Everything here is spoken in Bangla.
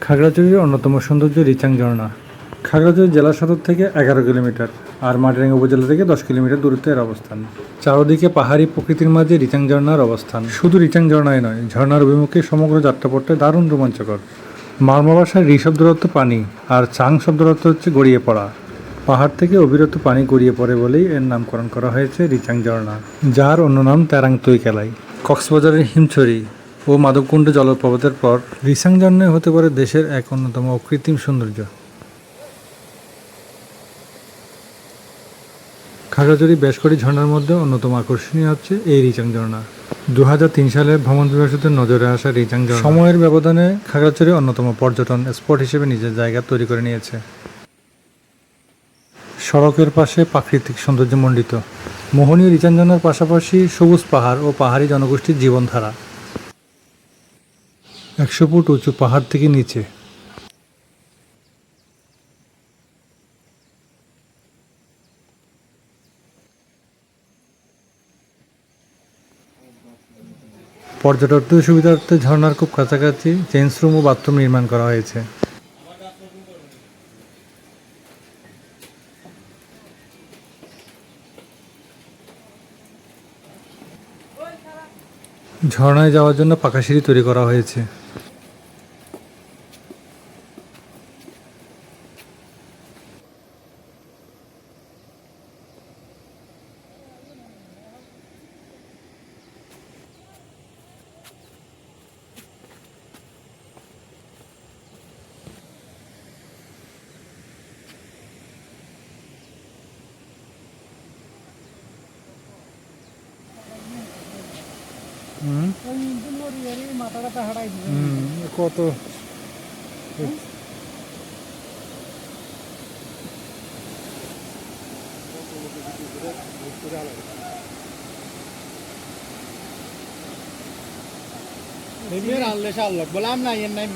খাগড়াছড়ির অন্যতম সৌন্দর্য রিচাং ঝর্ণা। খাগড়াছড়ি জেলা সদর থেকে 11 কিলোমিটার আর মাটিরাঙ্গা উপজেলা থেকে 10 কিলোমিটার দূরত্বে এর অবস্থান। চারদিকে পাহাড়ি প্রকৃতির মাঝে রিচাং ঝর্ণার অবস্থান। শুধু রিচাং ঝর্ণাই নয়, ঝর্ণার অভিমুখে সমগ্র যাত্রাপথটা দারুণ রোমাঞ্চকর। মারমা ভাষায় রি শব্দের অর্থ পানি আর চাং শব্দের অর্থ হচ্ছে গড়িয়ে পড়া। পাহাড় থেকে অবিরত পানি গড়িয়ে পড়ে বলেই এর নামকরণ করা হয়েছে রিচাং ঝর্ণা, যার অন্য নাম তেরাং তুই কেলাই। কক্সবাজারের হিমছড়ি ও মাধবকুণ্ড জলপ্রপাতের পর রিচাং ঝর্ণাই হতে পারে দেশের এক অন্যতম অকৃত্রিম সৌন্দর্য। খাগড়াছড়ি বেশ কটি ঝর্ণার মধ্যে অন্যতম আকর্ষণীয় হচ্ছে এই রিচাং ঝর্ণা। 2003 সালে ভ্রমণ পিপাসুদের নজরে আসা রিচাং ঝর্ণা সময়ের ব্যবধানে খাগড়াছড়ি অন্যতম পর্যটন স্পট হিসেবে নিজের জায়গা তৈরি করে নিয়েছে। সড়কের পাশে প্রাকৃতিক সৌন্দর্যমণ্ডিত মোহনীয় রিচাং ঝর্ণার পাশাপাশি সবুজ পাহাড় ও পাহাড়ি জনগোষ্ঠীর জীবনধারা। 100 ফুট উঁচু পাহাড় থেকে নিচে পর্যটকদের সুবিধার্থে ঝর্ণার খুব কাছাকাছি চেঞ্জ রুম ও বাথরুম নির্মাণ করা হয়েছে। ঝর্ণায় যাওয়ার জন্য পাকা সিঁড়ি তৈরি করা হয়েছে। কত আল্লাহ বললাম না এর নাই